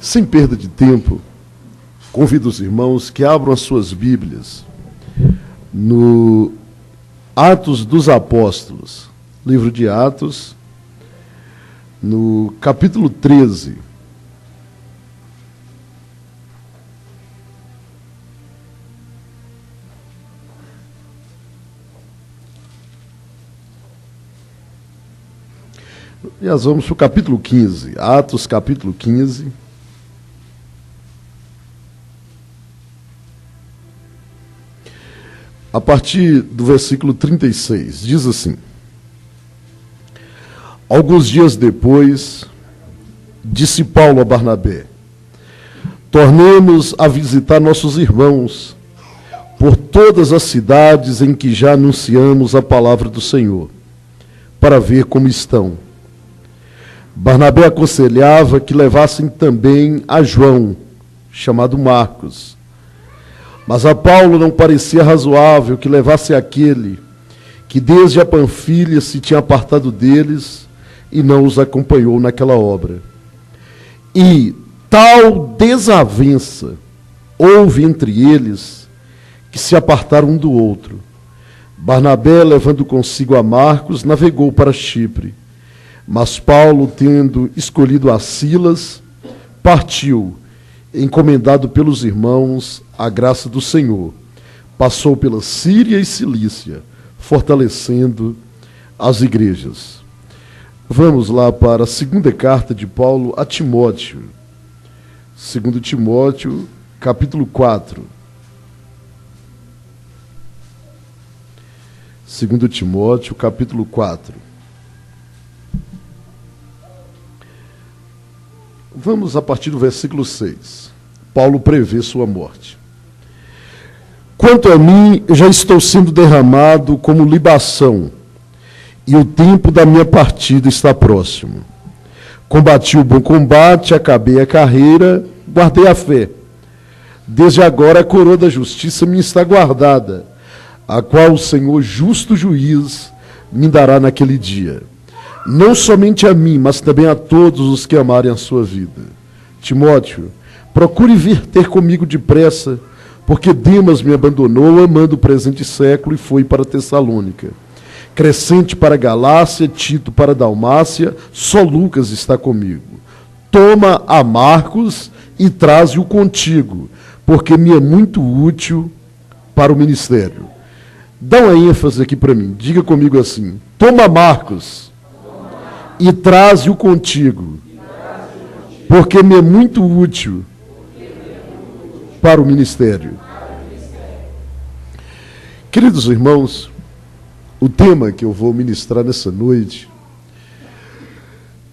Sem perda de tempo, convido os irmãos que abram as suas Bíblias no Atos dos Apóstolos, livro de Atos, no capítulo 13. E nós vamos para o capítulo 15, Atos capítulo 15. A partir do versículo 36, diz assim: Alguns dias depois, disse Paulo a Barnabé: Tornemos a visitar nossos irmãos por todas as cidades em que já anunciamos a palavra do Senhor, para ver como estão. Barnabé aconselhava que levassem também a João, chamado Marcos. Mas a Paulo não parecia razoável que levasse aquele que desde a Panfilha se tinha apartado deles e não os acompanhou naquela obra. E tal desavença houve entre eles que se apartaram um do outro. Barnabé, levando consigo a Marcos, navegou para Chipre. Mas Paulo, tendo escolhido a Silas, partiu, encomendado pelos irmãos à graça do Senhor. Passou pela Síria e Cilícia, fortalecendo as igrejas. Vamos lá para a segunda carta de Paulo a Timóteo. 2 Timóteo, capítulo 4. 2 Timóteo, capítulo 4. Vamos a partir do versículo 6. Paulo prevê sua morte. Quanto a mim, já estou sendo derramado como libação, e o tempo da minha partida está próximo. Combati o bom combate, acabei a carreira, guardei a fé. Desde agora a coroa da justiça me está guardada, a qual o Senhor, justo juiz, me dará naquele dia. Não somente a mim, mas também a todos os que amarem a sua vida. Timóteo, procure vir ter comigo depressa, porque Demas me abandonou, amando o presente século, e foi para Tessalônica. Crescente para Galácia, Tito para Dalmácia, só Lucas está comigo. Toma a Marcos e traze-o contigo, porque me é muito útil para o ministério. Dá uma ênfase aqui para mim, diga comigo assim: toma Marcos e traze-o contigo, porque me é muito útil para o ministério. Queridos irmãos, o tema que eu vou ministrar nessa noite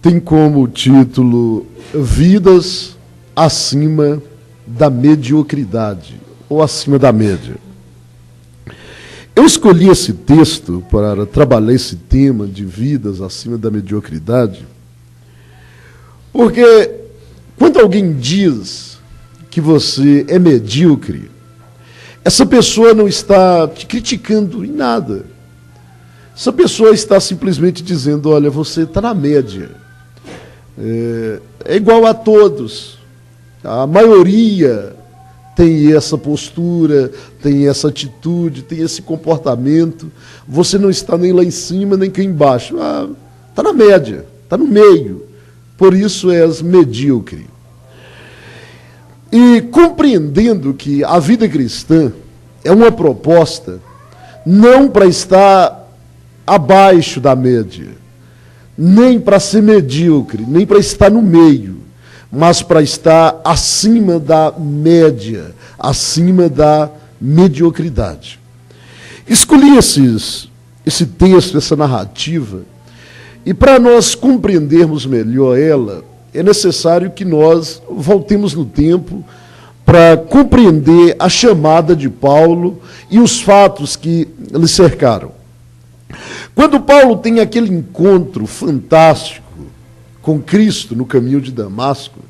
tem como título Vidas acima da mediocridade, ou acima da média. Eu escolhi esse texto para trabalhar esse tema de vidas acima da mediocridade, porque quando alguém diz que você é medíocre, essa pessoa não está te criticando em nada. Essa pessoa está simplesmente dizendo: olha, você está na média. É igual a todos. A maioria tem essa postura, tem essa atitude, tem esse comportamento. Você não está nem lá em cima, nem cá embaixo. Está na média, está no meio. Por isso és medíocre. E compreendendo que a vida cristã é uma proposta não para estar abaixo da média, nem para ser medíocre, nem para estar no meio, mas para estar acima da média, acima da mediocridade. Escolhi esse texto, essa narrativa, e para nós compreendermos melhor ela, é necessário que nós voltemos no tempo para compreender a chamada de Paulo e os fatos que lhe cercaram. Quando Paulo tem aquele encontro fantástico com Cristo no caminho de Damasco,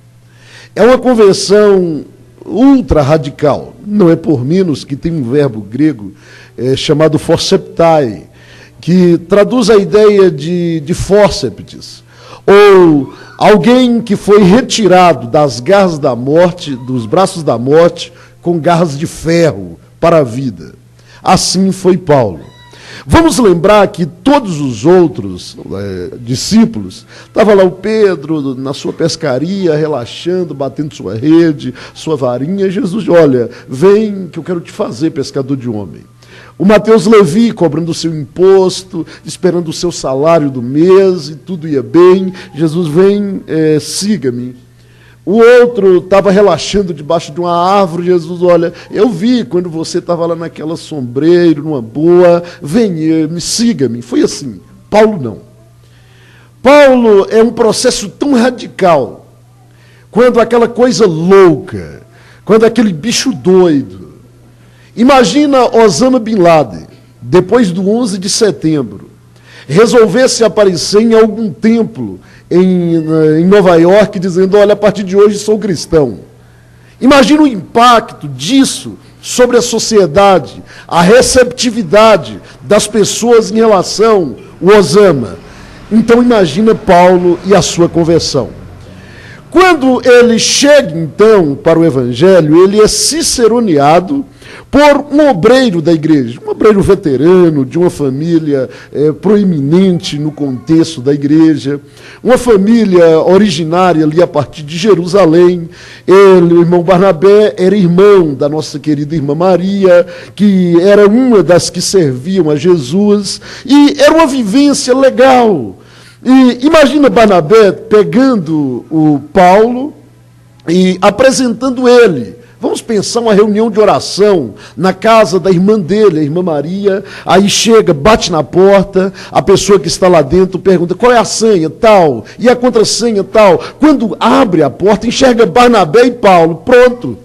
é uma conversão ultra radical. Não é por menos que tem um verbo grego chamado forceptai, que traduz a ideia de fórceps, ou alguém que foi retirado das garras da morte, dos braços da morte, com garras de ferro para a vida. Assim foi Paulo. Vamos lembrar que todos os outros discípulos, estava lá o Pedro na sua pescaria, relaxando, batendo sua rede, sua varinha. Jesus, olha, vem que eu quero te fazer pescador de homem. O Mateus Levi cobrando o seu imposto, esperando o seu salário do mês, e tudo ia bem. Jesus, vem, siga-me. O outro estava relaxando debaixo de uma árvore. Jesus, olha, eu vi quando você estava lá naquela sombreiro, numa boa, vem, siga-me. Foi assim. Paulo não. Paulo é um processo tão radical, quando aquela coisa louca, quando aquele bicho doido. Imagina Osama Bin Laden, depois do 11 de setembro, resolvesse aparecer em algum templo em Nova York, dizendo, olha, a partir de hoje sou cristão. Imagina o impacto disso sobre a sociedade, a receptividade das pessoas em relação ao Osama. Então imagina Paulo e a sua conversão. Quando ele chega, então, para o Evangelho, ele é ciceroneado por um obreiro da igreja, um obreiro veterano, de uma família proeminente no contexto da igreja, uma família originária ali a partir de Jerusalém. Ele, o irmão Barnabé, era irmão da nossa querida irmã Maria, que era uma das que serviam a Jesus, e era uma vivência legal. E imagina Barnabé pegando o Paulo e apresentando ele. Vamos pensar uma reunião de oração na casa da irmã dele, a irmã Maria. Aí chega, bate na porta, a pessoa que está lá dentro pergunta, qual é a senha, tal, e a contrassenha, tal. Quando abre a porta, enxerga Barnabé e Paulo, pronto.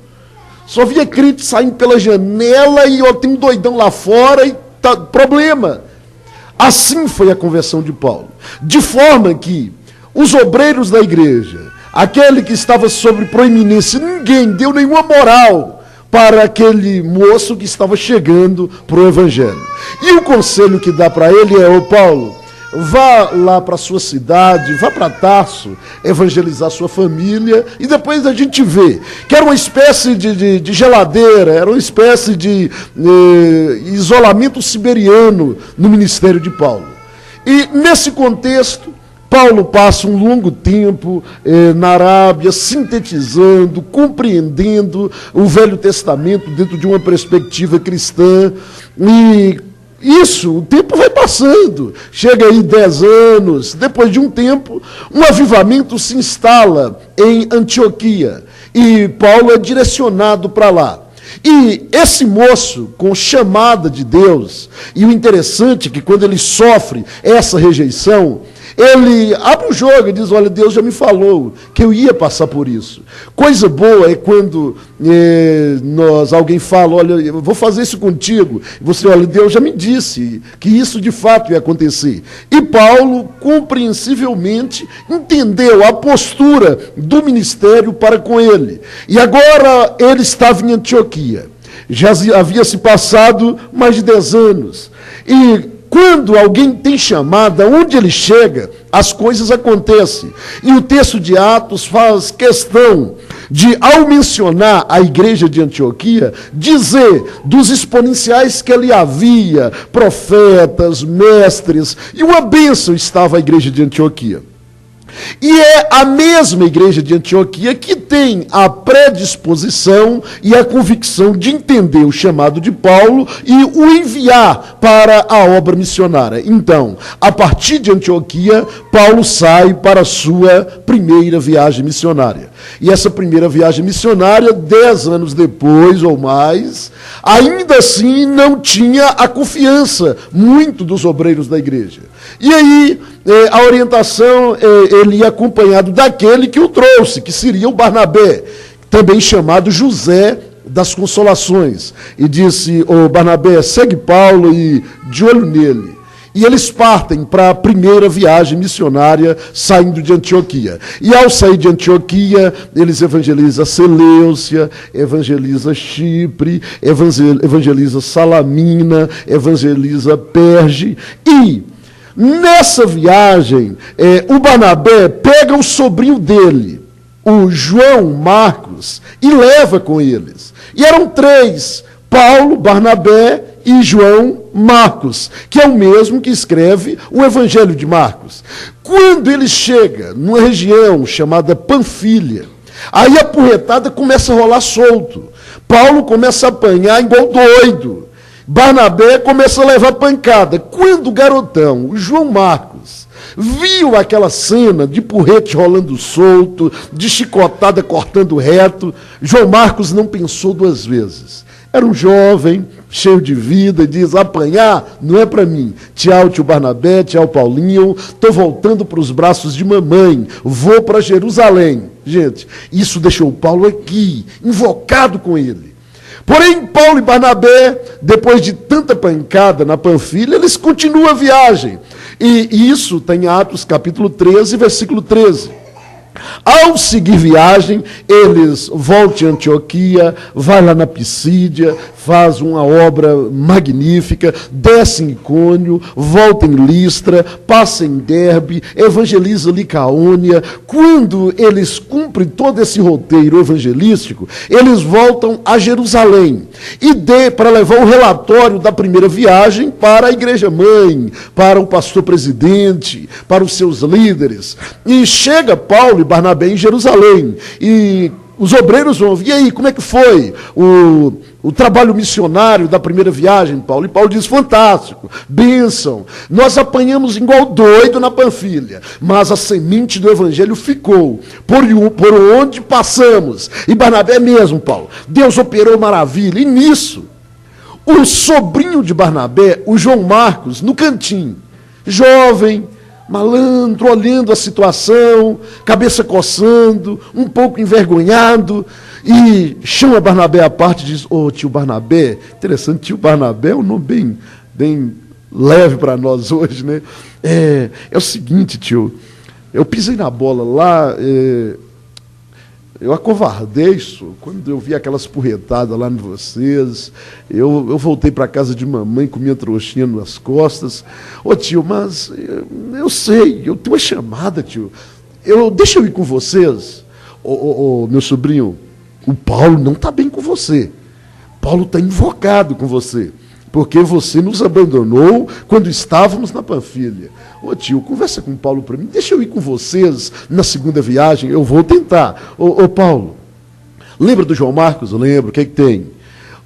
Só via crente saindo pela janela e tem um doidão lá fora e tá, problema. Assim foi a conversão de Paulo. De forma que os obreiros da igreja, aquele que estava sobre proeminência, ninguém deu nenhuma moral para aquele moço que estava chegando para o Evangelho. E o conselho que dá para ele é, ô Paulo, vá lá para a sua cidade, vá para Tarso, evangelizar sua família, e depois a gente vê. Que era uma espécie de geladeira, era uma espécie de isolamento siberiano no ministério de Paulo. E nesse contexto, Paulo passa um longo tempo na Arábia, sintetizando, compreendendo o Velho Testamento dentro de uma perspectiva cristã. E isso, o tempo vai passando. Chega aí 10 anos, depois de um tempo, um avivamento se instala em Antioquia. E Paulo é direcionado para lá. E esse moço, com chamada de Deus, e o interessante é que quando ele sofre essa rejeição, ele abre o jogo e diz, olha, Deus já me falou que eu ia passar por isso. Coisa boa é quando alguém fala, olha, eu vou fazer isso contigo. E você, olha, Deus já me disse que isso de fato ia acontecer. E Paulo, compreensivelmente, entendeu a postura do ministério para com ele. E agora ele estava em Antioquia. Já havia se passado mais de 10 anos. E quando alguém tem chamada, onde ele chega, as coisas acontecem. E o texto de Atos faz questão de, ao mencionar a igreja de Antioquia, dizer dos exponenciais que ali havia, profetas, mestres, e uma bênção estava a igreja de Antioquia. E é a mesma igreja de Antioquia que tem a predisposição e a convicção de entender o chamado de Paulo e o enviar para a obra missionária. Então, a partir de Antioquia, Paulo sai para a sua primeira viagem missionária. E essa primeira viagem missionária, 10 anos depois ou mais, ainda assim não tinha a confiança muito dos obreiros da igreja. E aí, a orientação, ele ia acompanhado daquele que o trouxe, que seria o Barnabé, também chamado José das Consolações. E disse, ô Barnabé, segue Paulo e de olho nele. E eles partem para a primeira viagem missionária saindo de Antioquia. E ao sair de Antioquia, eles evangelizam Seleucia, evangelizam Chipre, evangelizam Salamina, evangelizam Perge. E nessa viagem, o Barnabé pega o sobrinho dele, o João Marcos, e leva com eles. E eram 3, Paulo, Barnabé e João Marcos, que é o mesmo que escreve o Evangelho de Marcos. Quando ele chega numa região chamada Panfilha, aí a porretada começa a rolar solto. Paulo começa a apanhar igual doido. Barnabé começa a levar pancada. Quando o garotão, o João Marcos, viu aquela cena de porrete rolando solto, de chicotada cortando reto, João Marcos não pensou 2 vezes. Era um jovem, cheio de vida, e diz: apanhar não é para mim. Tchau, tio Barnabé, tchau, Paulinho, estou voltando para os braços de mamãe, vou para Jerusalém. Gente, isso deixou Paulo aqui, invocado com ele. Porém, Paulo e Barnabé, depois de tanta pancada na Panfilha, eles continuam a viagem. E isso está em Atos capítulo 13, versículo 13. Ao seguir viagem, eles voltam a Antioquia, vai lá na Pisídia, faz uma obra magnífica, desce em Icônio, volta em Listra, passa em Derbe, evangeliza Licaônia. Quando eles cumprem todo esse roteiro evangelístico, eles voltam a Jerusalém e para levar o relatório da primeira viagem para a igreja-mãe, para o pastor-presidente, para os seus líderes. E chega Paulo e Barnabé em Jerusalém, e os obreiros vão ouvir: e aí, como é que foi o trabalho missionário da primeira viagem, Paulo? E Paulo diz: fantástico, bênção, nós apanhamos igual doido na Panfilha, mas a semente do evangelho ficou, por onde passamos. E Barnabé mesmo, Paulo, Deus operou maravilha. E nisso, o sobrinho de Barnabé, o João Marcos, no cantinho, jovem, malandro, olhando a situação, cabeça coçando, um pouco envergonhado, e chama Barnabé à parte e diz: ô, tio Barnabé. Interessante, tio Barnabé é um nome bem leve para nós hoje, né? É o seguinte, tio, eu pisei na bola lá, eu acovardei isso, quando eu vi aquelas porretadas lá em vocês, eu voltei para casa de mamãe com minha trouxinha nas costas. Ô tio, mas eu sei, eu tenho uma chamada, tio, deixa eu ir com vocês. Meu sobrinho, o Paulo não está bem com você, Paulo está invocado com você, porque você nos abandonou quando estávamos na Panfilha. Ô tio, conversa com o Paulo para mim, deixa eu ir com vocês na segunda viagem, eu vou tentar. Ô Paulo, lembra do João Marcos? Eu lembro, o que é que tem?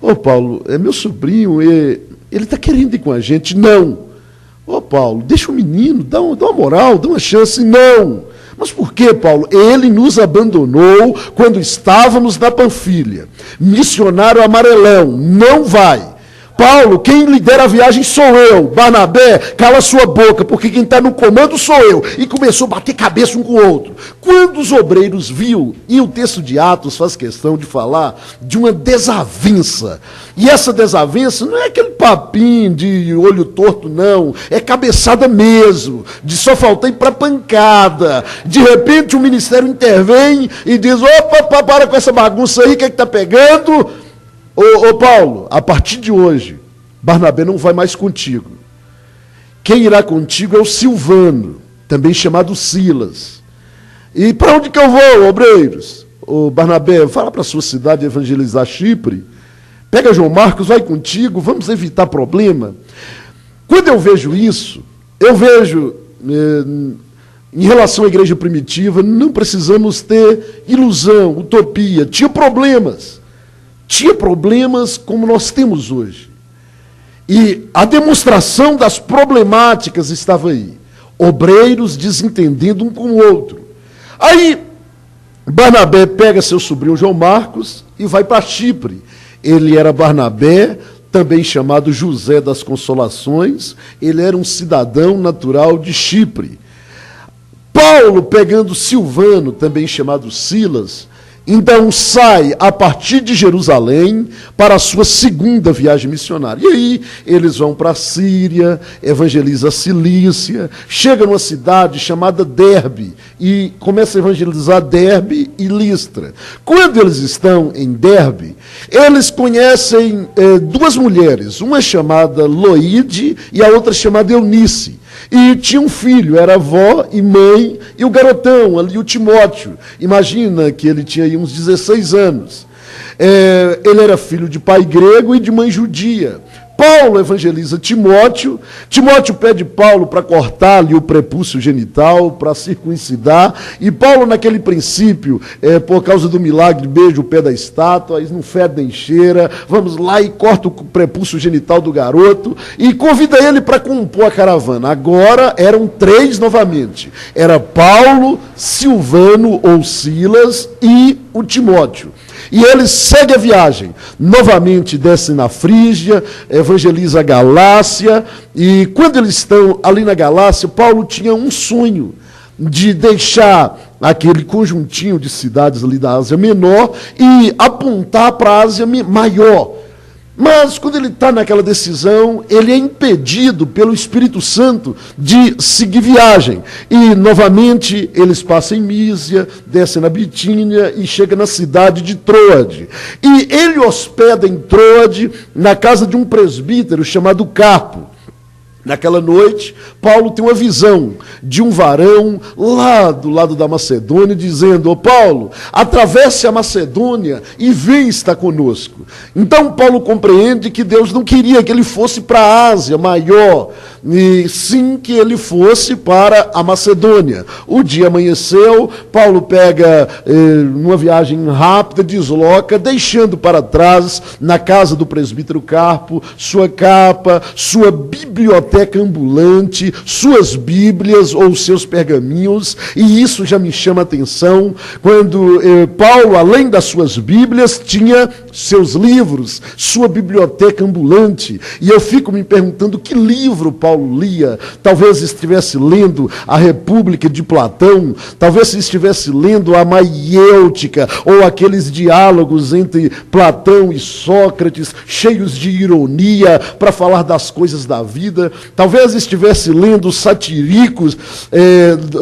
Ô Paulo, é meu sobrinho, ele está querendo ir com a gente. Não. Ô Paulo, deixa o menino, dá uma moral, dá uma chance. Não. Mas por que, Paulo? Ele nos abandonou quando estávamos na Panfilha. Missionário amarelão, não vai. Paulo, quem lidera a viagem sou eu. Barnabé, cala sua boca, porque quem está no comando sou eu. E começou a bater cabeça um com o outro. Quando os obreiros viu, e o texto de Atos faz questão de falar de uma desavença. E essa desavença não é aquele papinho de olho torto, não. É cabeçada mesmo, de só faltar ir para pancada. De repente o ministério intervém e diz: opa, para com essa bagunça aí, o que é que está pegando? Ô Paulo, a partir de hoje, Barnabé não vai mais contigo. Quem irá contigo é o Silvano, também chamado Silas. E para onde que eu vou, obreiros? Ô Barnabé, fala para a sua cidade evangelizar Chipre. Pega João Marcos, vai contigo, vamos evitar problema. Quando eu vejo isso, eu vejo, em relação à igreja primitiva, não precisamos ter ilusão, utopia. Tinha problemas como nós temos hoje. E a demonstração das problemáticas estava aí. Obreiros desentendendo um com o outro. Aí, Barnabé pega seu sobrinho João Marcos e vai para Chipre. Ele era Barnabé, também chamado José das Consolações. Ele era um cidadão natural de Chipre. Paulo, pegando Silvano, também chamado Silas, Então sai a partir de Jerusalém para a sua segunda viagem missionária. E aí eles vão para a Síria, evangeliza a Cilícia, chega numa cidade chamada Derbe e começa a evangelizar Derbe e Listra. Quando eles estão em Derbe, eles conhecem duas mulheres, uma chamada Loide e a outra chamada Eunice. E tinha um filho, era avó e mãe, e o garotão ali, o Timóteo. Imagina que ele tinha aí uns 16 anos. Ele era filho de pai grego e de mãe judia. Paulo evangeliza Timóteo. Timóteo pede Paulo para cortar-lhe o prepúcio genital, para circuncidar. E Paulo, naquele princípio, por causa do milagre, beija o pé da estátua, aí não fede nem cheira. Vamos lá e corta o prepúcio genital do garoto e convida ele para compor a caravana. Agora eram 3 novamente. Era Paulo, Silvano ou Silas e o Timóteo. E ele segue a viagem. Novamente desce na Frígia, evangeliza a Galácia. E quando eles estão ali na Galácia, Paulo tinha um sonho de deixar aquele conjuntinho de cidades ali da Ásia Menor e apontar para a Ásia Maior. Mas, quando ele está naquela decisão, ele é impedido pelo Espírito Santo de seguir viagem. E, novamente, eles passam em Mísia, descem na Bitínia e chegam na cidade de Troade. E ele hospeda em Troade, na casa de um presbítero chamado Carpo. Naquela noite, Paulo tem uma visão de um varão lá do lado da Macedônia, dizendo: ô Paulo, atravesse a Macedônia e vem estar conosco. Então Paulo compreende que Deus não queria que ele fosse para a Ásia Maior, e sim que ele fosse para a Macedônia. O dia amanheceu, Paulo pega numa viagem rápida, desloca, deixando para trás, na casa do presbítero Carpo, sua capa, sua biblioteca ambulante, suas bíblias ou seus pergaminhos. E isso já me chama a atenção, quando Paulo, além das suas bíblias, tinha seus livros, sua biblioteca ambulante. E eu fico me perguntando que livro Paulo lia. Talvez estivesse lendo a República de Platão, talvez estivesse lendo a Maiêutica, ou aqueles diálogos entre Platão e Sócrates, cheios de ironia, para falar das coisas da vida. Talvez estivesse lendo satiricos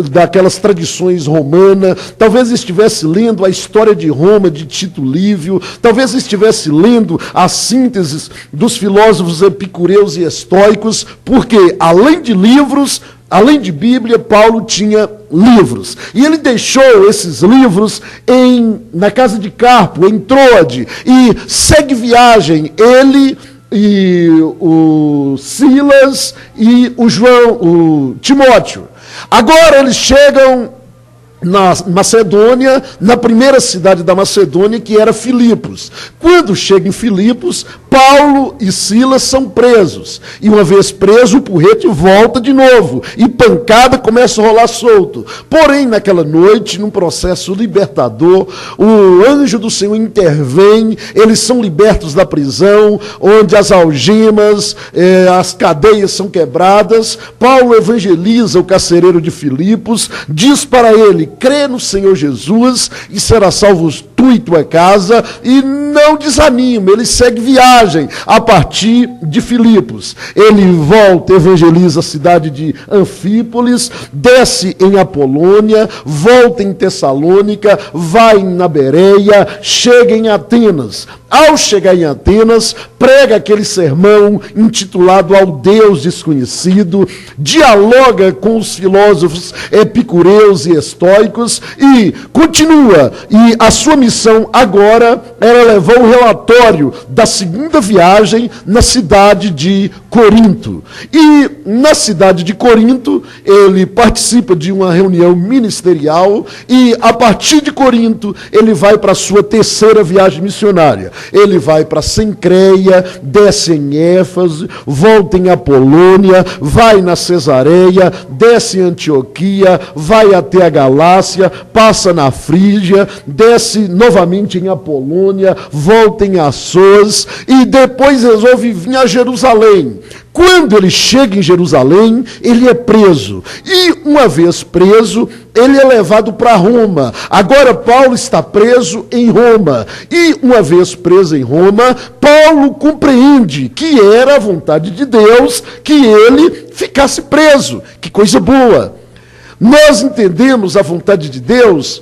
daquelas tradições romanas, talvez estivesse lendo a história de Roma, de Tito Livio, talvez estivesse lendo as sínteses dos filósofos epicureus e estoicos, porque, além de livros, além de Bíblia, Paulo tinha livros. E ele deixou esses livros na casa de Carpo, em Troade, e segue viagem, ele e o Silas e o Timóteo. Agora eles chegam na Macedônia, na primeira cidade da Macedônia, que era Filipos. Quando chega em Filipos, Paulo e Silas são presos. E uma vez preso, o porrete volta de novo. E pancada começa a rolar solto. Porém, naquela noite, num processo libertador, o anjo do Senhor intervém, eles são libertos da prisão, onde as algemas, as cadeias são quebradas. Paulo evangeliza o carcereiro de Filipos, diz para ele: crê no Senhor Jesus e será salvo tu e tua casa, e não desanima, ele segue viagem a partir de Filipos. Ele volta, evangeliza a cidade de Anfípolis, desce em Apolônia, volta em Tessalônica, vai na Bereia, chega em Atenas. Ao chegar em Atenas, prega aquele sermão intitulado Ao Deus Desconhecido, dialoga com os filósofos epicureus e estoicos e continua. E a sua missão agora era levar o relatório da segunda viagem na cidade de Corinto. E na cidade de Corinto, ele participa de uma reunião ministerial e a partir de Corinto, ele vai para a sua terceira viagem missionária. Ele vai para Cencreia, desce em Éfeso, volta em Apolônia, vai na Cesareia, desce em Antioquia, vai até a Galácia, passa na Frígia, desce novamente em Apolônia, volta em Assos e depois resolve vir a Jerusalém. Quando ele chega em Jerusalém, ele é preso. E, uma vez preso, ele é levado para Roma. Agora, Paulo está preso em Roma. E, uma vez preso em Roma, Paulo compreende que era a vontade de Deus que ele ficasse preso. Que coisa boa! Nós entendemos a vontade de Deus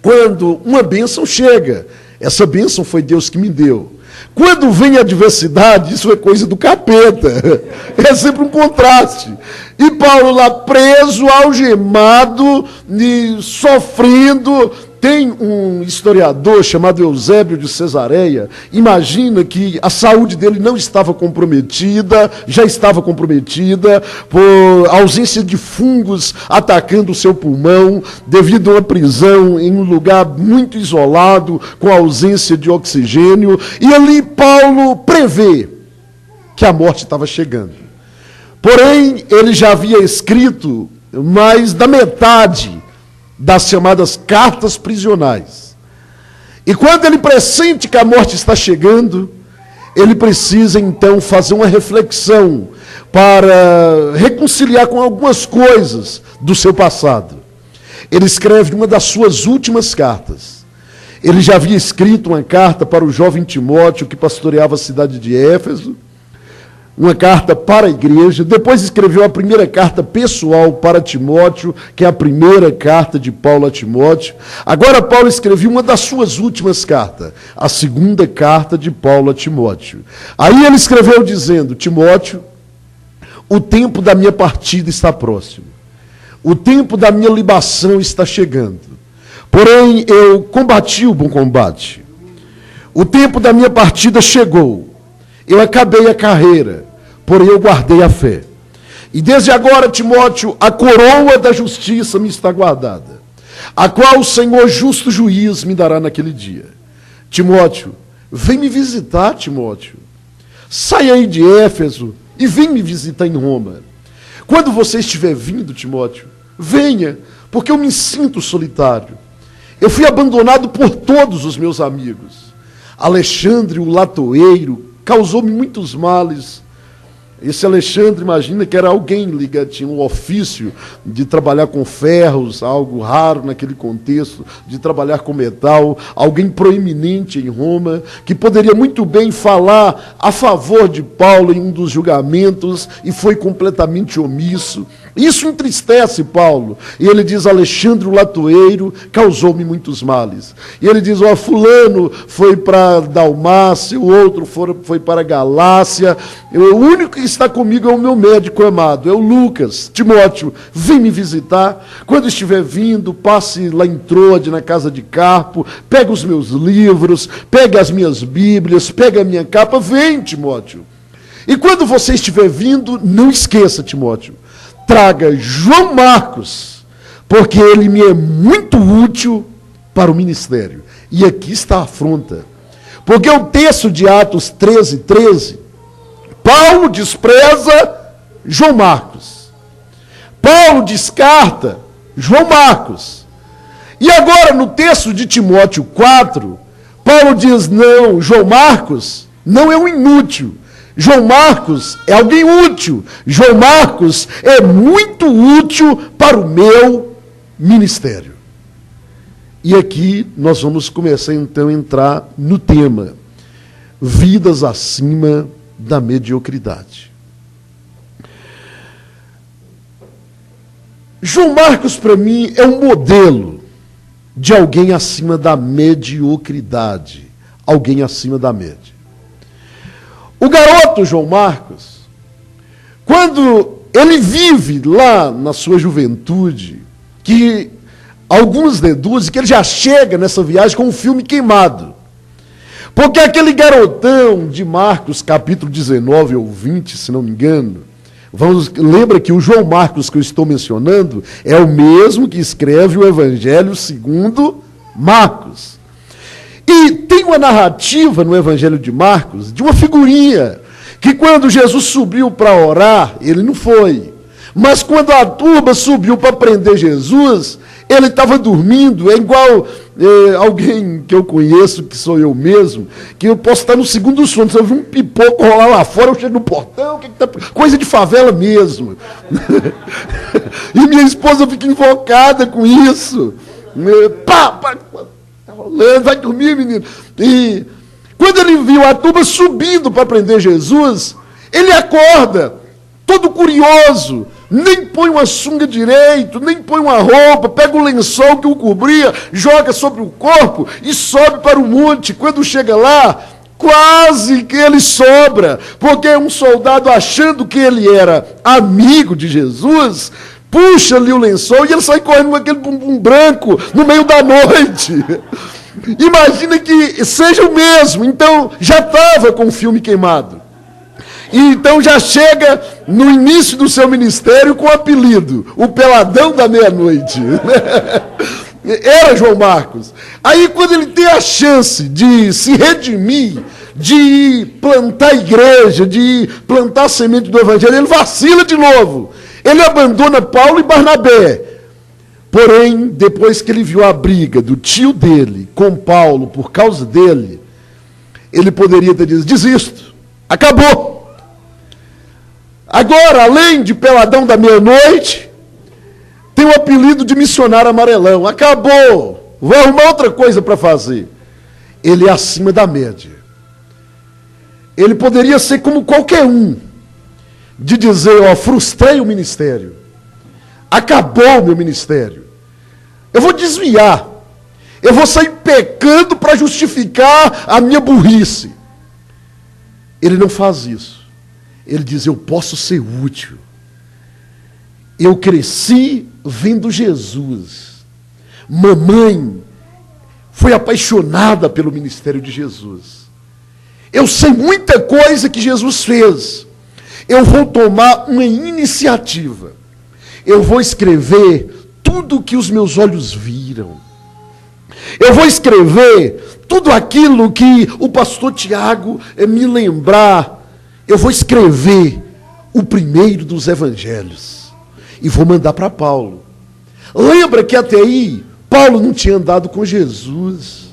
quando uma bênção chega. Essa bênção foi Deus que me deu. Quando vem a adversidade, isso é coisa do capeta. É sempre um contraste. E Paulo lá preso, algemado, sofrendo. Tem um historiador chamado Eusébio de Cesareia. Imagina que a saúde dele não estava comprometida, já estava comprometida por ausência de fungos atacando o seu pulmão, devido a uma prisão em um lugar muito isolado, com ausência de oxigênio. E ali Paulo prevê que a morte estava chegando. Porém, ele já havia escrito mais da metade das chamadas cartas prisionais. E quando ele pressente que a morte está chegando, ele precisa então fazer uma reflexão para reconciliar com algumas coisas do seu passado. Ele escreve uma das suas últimas cartas. Ele já havia escrito uma carta para o jovem Timóteo, que pastoreava a cidade de Éfeso, uma carta para a igreja. Depois escreveu a primeira carta pessoal para Timóteo, que é a primeira carta de Paulo a Timóteo. Agora Paulo escreveu uma das suas últimas cartas, a segunda carta de Paulo a Timóteo. Aí ele escreveu dizendo: Timóteo, o tempo da minha partida está próximo. O tempo da minha libação está chegando. Porém, eu combati o bom combate. O tempo da minha partida chegou. Eu acabei a carreira, porém eu guardei a fé. E desde agora, Timóteo, a coroa da justiça me está guardada, a qual o Senhor justo juiz me dará naquele dia. Timóteo, vem me visitar, Timóteo. Sai aí de Éfeso e vem me visitar em Roma. Quando você estiver vindo, Timóteo, venha, porque eu me sinto solitário. Eu fui abandonado por todos os meus amigos. Alexandre, o latoeiro, causou-me muitos males. Esse Alexandre, imagina que era alguém ligado, tinha um ofício de trabalhar com ferros, algo raro naquele contexto, de trabalhar com metal, alguém proeminente em Roma, que poderia muito bem falar a favor de Paulo em um dos julgamentos, e foi completamente omisso. Isso entristece Paulo. E ele diz: Alexandre o latoeiro causou-me muitos males. E ele diz: fulano foi para Dalmácia, o outro foi para Galácia. O único que está comigo é o meu médico amado, é o Lucas. Timóteo, vem me visitar. Quando estiver vindo, passe lá em Troade, na casa de Carpo, pega os meus livros, pega as minhas bíblias, pega a minha capa. Vem, Timóteo. E quando você estiver vindo, não esqueça, Timóteo, traga João Marcos, porque ele me é muito útil para o ministério. E aqui está a afronta. Porque o texto de Atos 13, Paulo despreza João Marcos. Paulo descarta João Marcos. E agora, no texto de Timóteo 4, Paulo diz: não, João Marcos não é um inútil. João Marcos é alguém útil. João Marcos é muito útil para o meu ministério. E aqui nós vamos começar então a entrar no tema: vidas acima da mediocridade. João Marcos, para mim, é um modelo de alguém acima da mediocridade, alguém acima da média. O garoto João Marcos, quando ele vive lá na sua juventude, que alguns deduzem que ele já chega nessa viagem com um filme queimado. Porque aquele garotão de Marcos, capítulo 19 ou 20, se não me engano, lembra que o João Marcos que eu estou mencionando é o mesmo que escreve o Evangelho segundo Marcos. E tem uma narrativa no Evangelho de Marcos, de uma figurinha, que quando Jesus subiu para orar, ele não foi. Mas quando a turba subiu para prender Jesus, Ele estava dormindo, é igual alguém que eu conheço, que sou eu mesmo, que eu posso estar no segundo sono, se eu ver um pipoco rolar lá fora, eu chego no portão, coisa de favela mesmo. E minha esposa fica invocada com isso. Tá rolando, vai dormir, menino. E quando ele viu a turma subindo para prender Jesus, ele acorda, todo curioso, nem põe uma sunga direito, nem põe uma roupa, pega o lençol que o cobria, joga sobre o corpo e sobe para o monte. Quando chega lá, quase que ele sobra, porque um soldado, achando que ele era amigo de Jesus, puxa ali o lençol e ele sai correndo com aquele bumbum branco no meio da noite. Imagina que seja o mesmo. Então já estava com o filme queimado. E então já chega no início do seu ministério com o apelido, o Peladão da Meia-Noite. Era João Marcos. Aí quando ele tem a chance de se redimir, de plantar igreja, de plantar a semente do evangelho, ele vacila de novo. Ele abandona Paulo e Barnabé. Porém, depois que ele viu a briga do tio dele com Paulo por causa dele, ele poderia ter dito: desisto, acabou. Agora, além de Peladão da Meia-Noite, tem o apelido de missionário amarelão. Acabou, vou arrumar outra coisa para fazer. Ele é acima da média. Ele poderia ser como qualquer um, de dizer: ó, frustrei o ministério, acabou o meu ministério, eu vou desviar, eu vou sair pecando para justificar a minha burrice. Ele não faz isso. Ele diz: eu posso ser útil. Eu cresci vendo Jesus. Mamãe foi apaixonada pelo ministério de Jesus. Eu sei muita coisa que Jesus fez. Eu vou tomar uma iniciativa. Eu vou escrever tudo o que os meus olhos viram. Eu vou escrever tudo aquilo que o pastor Tiago me lembrar. Eu vou escrever o primeiro dos evangelhos e vou mandar para Paulo. Lembra que até aí Paulo não tinha andado com Jesus.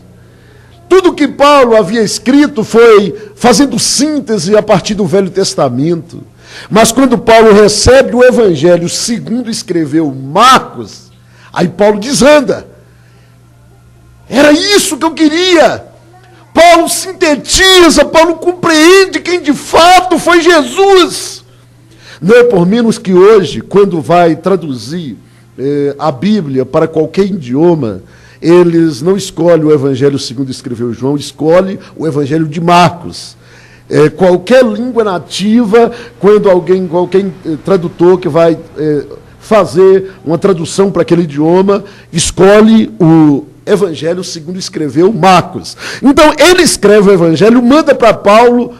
Tudo que Paulo havia escrito foi fazendo síntese a partir do Velho Testamento. Mas quando Paulo recebe o evangelho segundo escreveu Marcos, aí Paulo desanda. Era isso que eu queria. Paulo sintetiza, Paulo compreende quem de fato foi Jesus. Não é por menos que hoje, quando vai traduzir a Bíblia para qualquer idioma, eles não escolhem o Evangelho segundo escreveu João, escolhem o Evangelho de Marcos. Qualquer língua nativa, quando qualquer tradutor que vai fazer uma tradução para aquele idioma, escolhe o Evangelho segundo escreveu Marcos. Então ele escreve o Evangelho, manda para Paulo,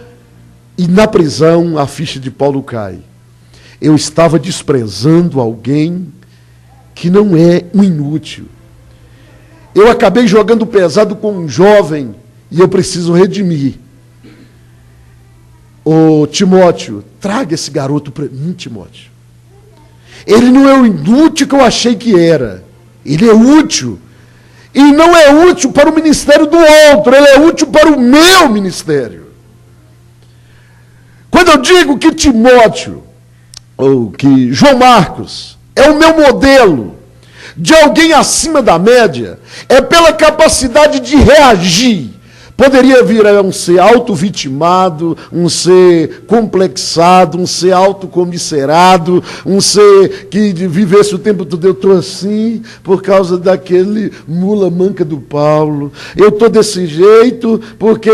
e na prisão a ficha de Paulo cai. Eu estava desprezando alguém que não é um inútil. Eu acabei jogando pesado com um jovem e eu preciso redimir. Ô Timóteo, traga esse garoto para mim, Timóteo. Ele não é o inútil que eu achei que era. Ele é útil. E não é útil para o ministério do outro, ele é útil para o meu ministério. Quando eu digo que Timóteo, ou que João Marcos, é o meu modelo de alguém acima da média, é pela capacidade de reagir. Poderia vir a um ser auto-vitimado, um ser complexado, um ser autocomisserado, um ser que vivesse o tempo todo: eu estou assim por causa daquele mula manca do Paulo, eu estou desse jeito porque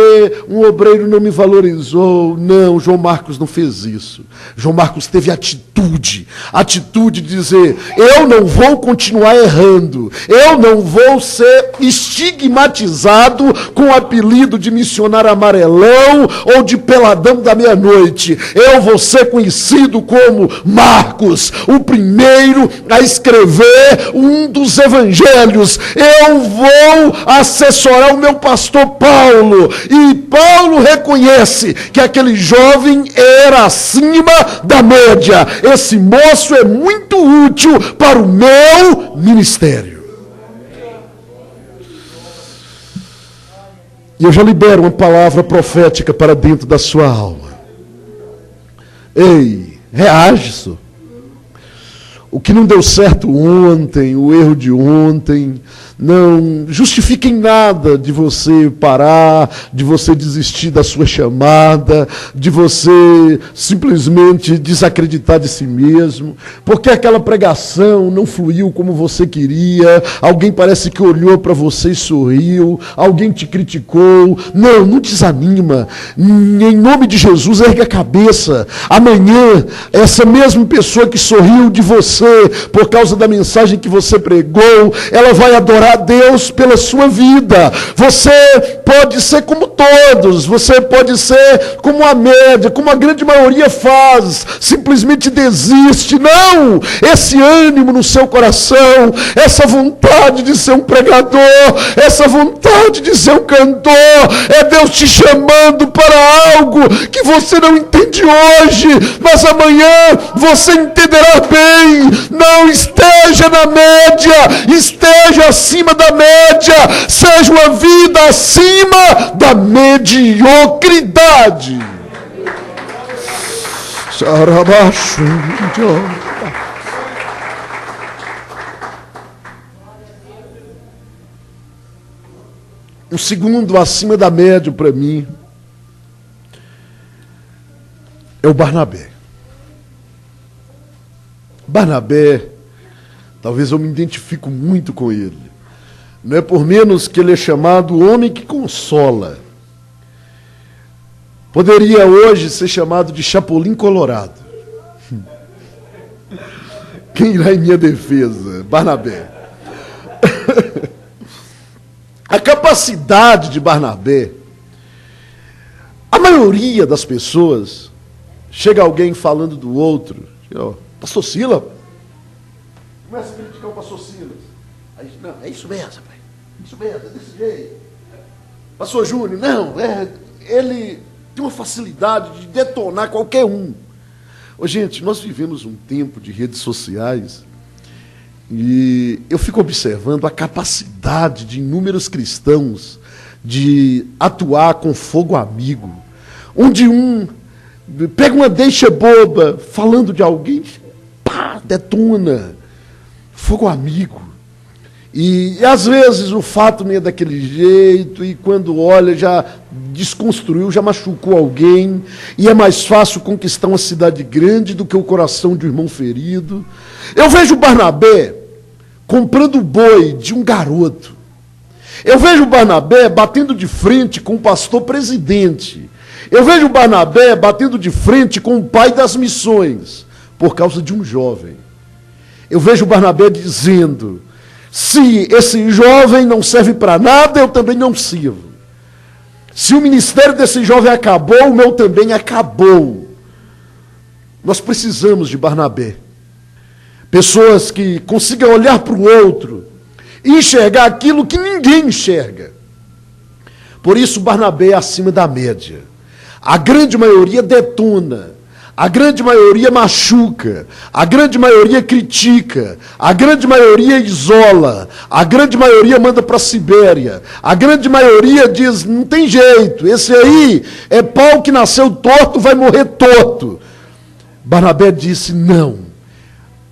um obreiro não me valorizou. Não, João Marcos não fez isso. João Marcos teve atitude de dizer: eu não vou continuar errando, eu não vou ser estigmatizado com o apelido de missionário amarelão ou de peladão da meia-noite. Eu vou ser conhecido como Marcos, o primeiro a escrever um dos evangelhos. Eu vou assessorar o meu pastor Paulo. E Paulo reconhece que aquele jovem era acima da média. Esse moço é muito útil para o meu ministério. E eu já libero uma palavra profética para dentro da sua alma. Ei, reage isso. O que não deu certo ontem, o erro de ontem, não justifica em nada de você parar, de você desistir da sua chamada, de você simplesmente desacreditar de si mesmo, porque aquela pregação não fluiu como você queria, alguém parece que olhou para você e sorriu, alguém te criticou. Não, não desanima. Em nome de Jesus, ergue a cabeça. Amanhã, essa mesma pessoa que sorriu de você por causa da mensagem que você pregou, ela vai adorar a Deus pela sua vida. Você pode ser como todos, você pode ser como a média, como a grande maioria faz, simplesmente desiste. Não! Esse ânimo no seu coração, essa vontade de ser um pregador, essa vontade de ser um cantor, é Deus te chamando para algo que você não entende hoje, mas amanhã você entenderá bem. Não esteja na média, esteja acima da média, seja uma vida acima da mediocridade. Um segundo acima da média para mim é o Barnabé. Barnabé, talvez eu me identifico muito com ele. Não é por menos que ele é chamado o homem que consola. Poderia hoje ser chamado de Chapolin Colorado. Quem irá em minha defesa? Barnabé. A capacidade de Barnabé, a maioria das pessoas, chega alguém falando do outro, pastor Silas, começa a criticar o pastor Silas. Aí, não, é isso mesmo, pai. Isso mesmo, é desse jeito. Pastor Júnior, não, ele tem uma facilidade de detonar qualquer um. Ô, gente, nós vivemos um tempo de redes sociais e eu fico observando a capacidade de inúmeros cristãos de atuar com fogo amigo, onde um pega uma deixa boba falando de alguém, pá, detona, fogo amigo. E às vezes o fato não é daquele jeito, e quando olha já desconstruiu, já machucou alguém, e é mais fácil conquistar uma cidade grande do que o coração de um irmão ferido. Eu vejo Barnabé comprando o boi de um garoto. Eu vejo Barnabé batendo de frente com o pastor presidente. Eu vejo Barnabé batendo de frente com o pai das missões, por causa de um jovem. Eu vejo Barnabé dizendo: se esse jovem não serve para nada, eu também não sirvo. Se o ministério desse jovem acabou, o meu também acabou. Nós precisamos de Barnabé. Pessoas que consigam olhar para o outro e enxergar aquilo que ninguém enxerga. Por isso, Barnabé é acima da média. A grande maioria detona, a grande maioria machuca, a grande maioria critica, a grande maioria isola, a grande maioria manda para a Sibéria, a grande maioria diz: não tem jeito, esse aí é pau que nasceu torto, vai morrer torto. Barnabé disse: não,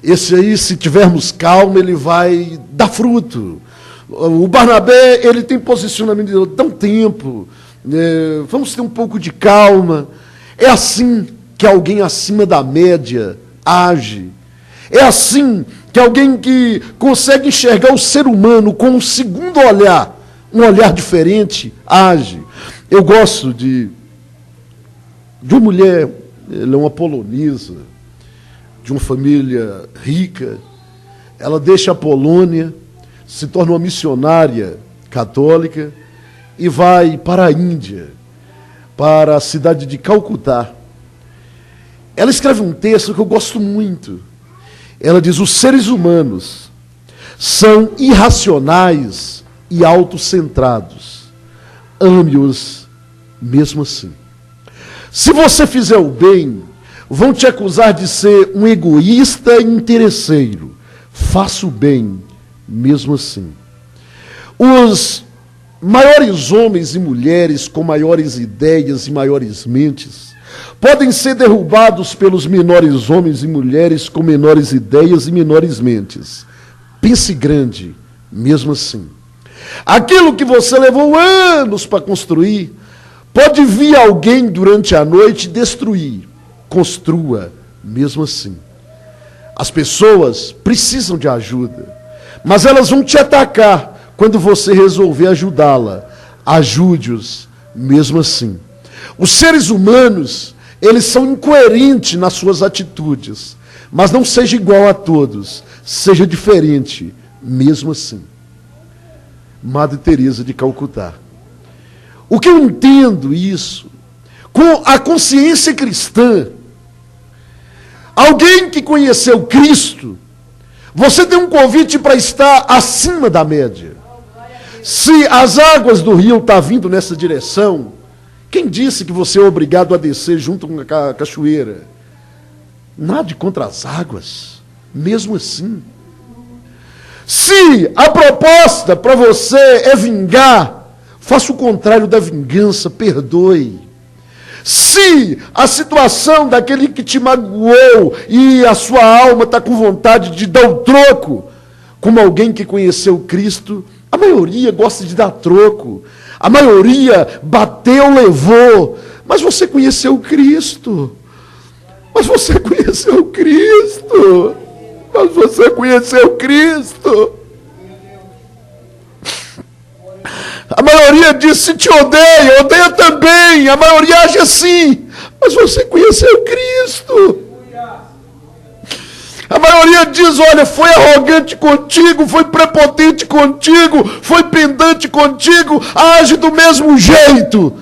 esse aí, se tivermos calma, ele vai dar fruto. O Barnabé, ele tem posicionamento de: dá um tempo, vamos ter um pouco de calma. É assim que alguém acima da média age. É assim que alguém que consegue enxergar o ser humano com um segundo olhar, um olhar diferente, age. Eu gosto de uma mulher, ela é uma polonesa, de uma família rica. Ela deixa a Polônia, se torna uma missionária católica e vai para a Índia, para a cidade de Calcutá. Ela escreve um texto que eu gosto muito. Ela diz: os seres humanos são irracionais e autocentrados. Ame-os mesmo assim. Se você fizer o bem, vão te acusar de ser um egoísta e interesseiro. Faça o bem mesmo assim. Os maiores homens e mulheres com maiores ideias e maiores mentes podem ser derrubados pelos menores homens e mulheres com menores ideias e menores mentes. Pense grande, mesmo assim. Aquilo que você levou anos para construir, pode vir alguém durante a noite destruir. Construa, mesmo assim. As pessoas precisam de ajuda, mas elas vão te atacar quando você resolver ajudá-la. Ajude-os, mesmo assim. Os seres humanos, eles são incoerentes nas suas atitudes, mas não seja igual a todos, seja diferente, mesmo assim. Madre Teresa de Calcutá. O que eu entendo isso, com a consciência cristã, alguém que conheceu Cristo, você tem um convite para estar acima da média. Se as águas do rio estão vindo nessa direção, quem disse que você é obrigado a descer junto com a cachoeira? Nade contra as águas, mesmo assim. Se a proposta para você é vingar, faça o contrário da vingança, perdoe. Se a situação daquele que te magoou e a sua alma está com vontade de dar o troco, como alguém que conheceu Cristo, a maioria gosta de dar troco. A maioria bateu, levou. Mas você conheceu Cristo. Mas você conheceu Cristo. Mas você conheceu Cristo. A maioria diz: se te odeia, odeia também. A maioria age assim. Mas você conheceu Cristo. A maioria diz: olha, foi arrogante contigo, foi prepotente contigo, foi pendante contigo, age do mesmo jeito.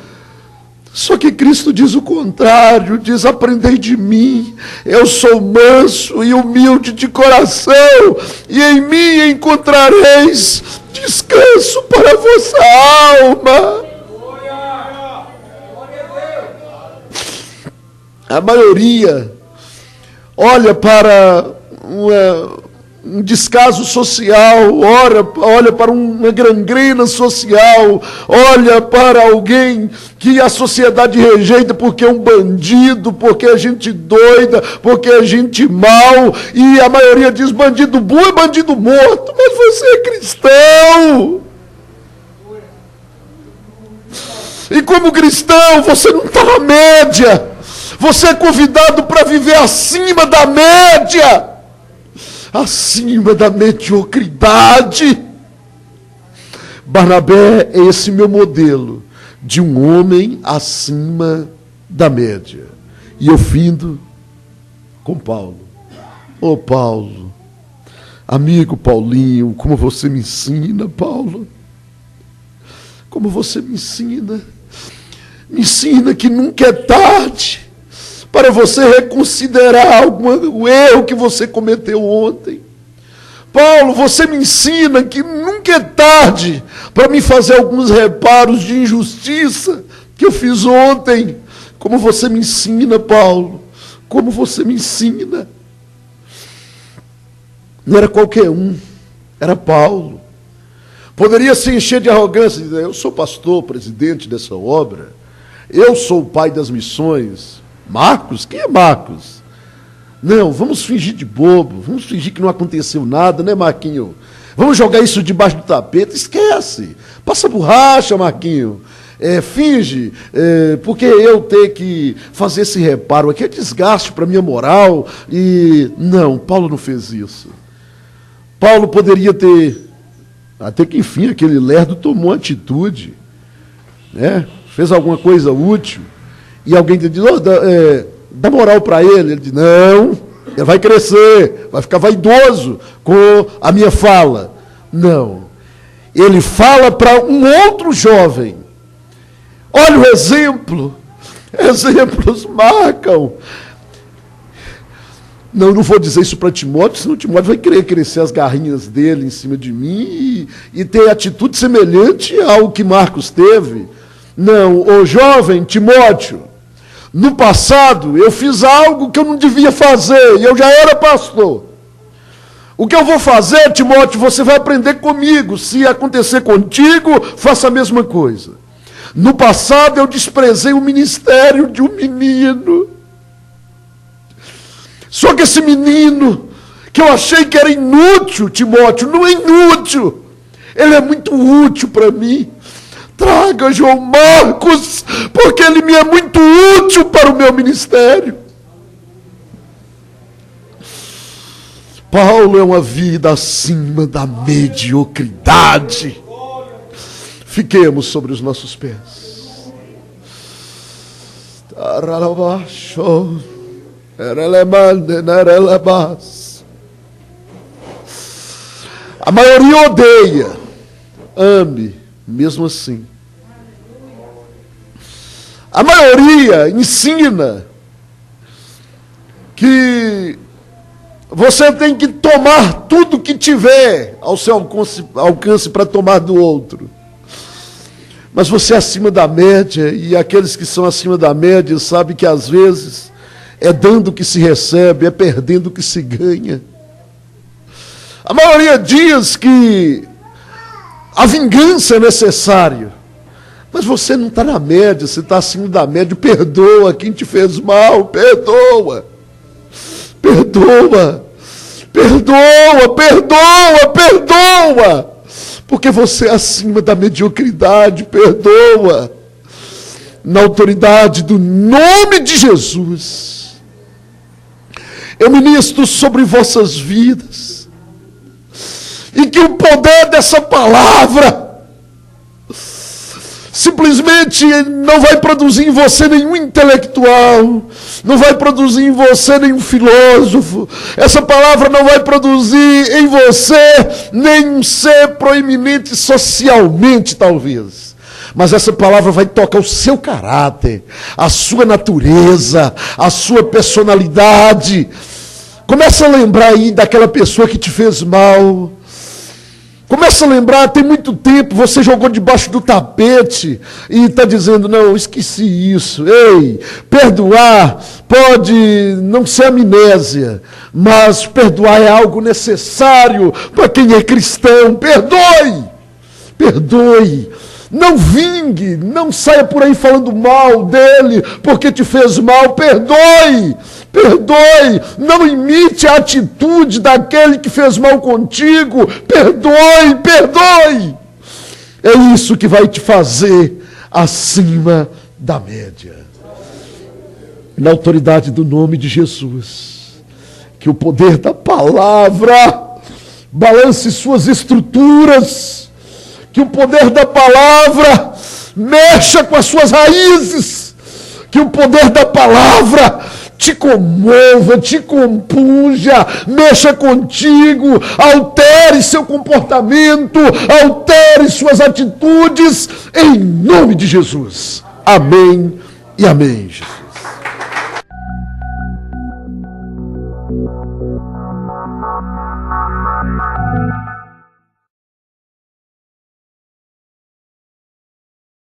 Só que Cristo diz o contrário, diz: aprendei de mim, eu sou manso e humilde de coração, e em mim encontrareis descanso para a vossa alma. A maioria olha para um descaso social, olha para uma gangrena social, olha para alguém que a sociedade rejeita porque é um bandido, porque é gente doida, porque é gente mal, e a maioria diz: bandido bom é bandido morto. Mas você é cristão. E como cristão, você não está na média. Você é convidado para viver acima da média. Acima da mediocridade. Barnabé é esse meu modelo de um homem acima da média. E eu findo com Paulo. Ô Paulo, amigo Paulinho, como você me ensina, Paulo. Como você me ensina. Me ensina que nunca é tarde para você reconsiderar o erro que você cometeu ontem. Paulo, você me ensina que nunca é tarde para me fazer alguns reparos de injustiça que eu fiz ontem. Como você me ensina, Paulo, como você me ensina. Não era qualquer um, era Paulo. Poderia se encher de arrogância e dizer: eu sou pastor, presidente dessa obra, eu sou o pai das missões. Marcos? Quem é Marcos? Não, vamos fingir de bobo, vamos fingir que não aconteceu nada, né, Marquinho? Vamos jogar isso debaixo do tapete, esquece. Passa borracha, Marquinho. Finge, porque eu ter que fazer esse reparo aqui é desgaste para a minha moral. E não, Paulo não fez isso. Paulo poderia ter, até que enfim, aquele lerdo tomou atitude, né? Fez alguma coisa útil. E alguém diz: dá moral para ele. Ele diz: não, ele vai crescer, vai ficar vaidoso com a minha fala. Não. Ele fala para um outro jovem. Olha o exemplo. Exemplos marcam. Não vou dizer isso para Timóteo, senão Timóteo vai querer crescer as garrinhas dele em cima de mim e ter atitude semelhante ao que Marcos teve. Não, ô jovem Timóteo, no passado eu fiz algo que eu não devia fazer, e eu já era pastor. O que eu vou fazer, Timóteo, você vai aprender comigo. Se acontecer contigo, faça a mesma coisa. No passado eu desprezei o ministério de um menino. Só que esse menino, que eu achei que era inútil, Timóteo, não é inútil. Ele é muito útil para mim. Traga João Marcos, porque ele me é muito útil para o meu ministério. Paulo é uma vida acima da mediocridade. Fiquemos sobre os nossos pés. A maioria odeia. Ame, mesmo assim. A maioria ensina que você tem que tomar tudo que tiver ao seu alcance para tomar do outro. Mas você é acima da média, e aqueles que são acima da média sabem que às vezes é dando que se recebe, é perdendo que se ganha. A maioria diz que a vingança é necessária. Mas você não está na média, você está acima da média. Perdoa quem te fez mal, perdoa. Perdoa. Perdoa, perdoa, perdoa. Porque você é acima da mediocridade, perdoa. Na autoridade do nome de Jesus, eu ministro sobre vossas vidas. E que o poder dessa palavra simplesmente não vai produzir em você nenhum intelectual, não vai produzir em você nenhum filósofo, essa palavra não vai produzir em você nenhum ser proeminente socialmente, talvez. Mas essa palavra vai tocar o seu caráter, a sua natureza, a sua personalidade. Começa a lembrar aí daquela pessoa que te fez mal. Começa a lembrar, tem muito tempo, você jogou debaixo do tapete e está dizendo, não, eu esqueci isso. Ei, perdoar pode não ser amnésia, mas perdoar é algo necessário para quem é cristão. Perdoe, perdoe. Não vingue, não saia por aí falando mal dele porque te fez mal. Perdoe, perdoe. Não imite a atitude daquele que fez mal contigo. Perdoe, perdoe. É isso que vai te fazer acima da média. Na autoridade do nome de Jesus, que o poder da palavra balance suas estruturas, que o poder da palavra mexa com as suas raízes, que o poder da palavra te comova, te compunja, mexa contigo, altere seu comportamento, altere suas atitudes, em nome de Jesus. Amém e amém, Jesus.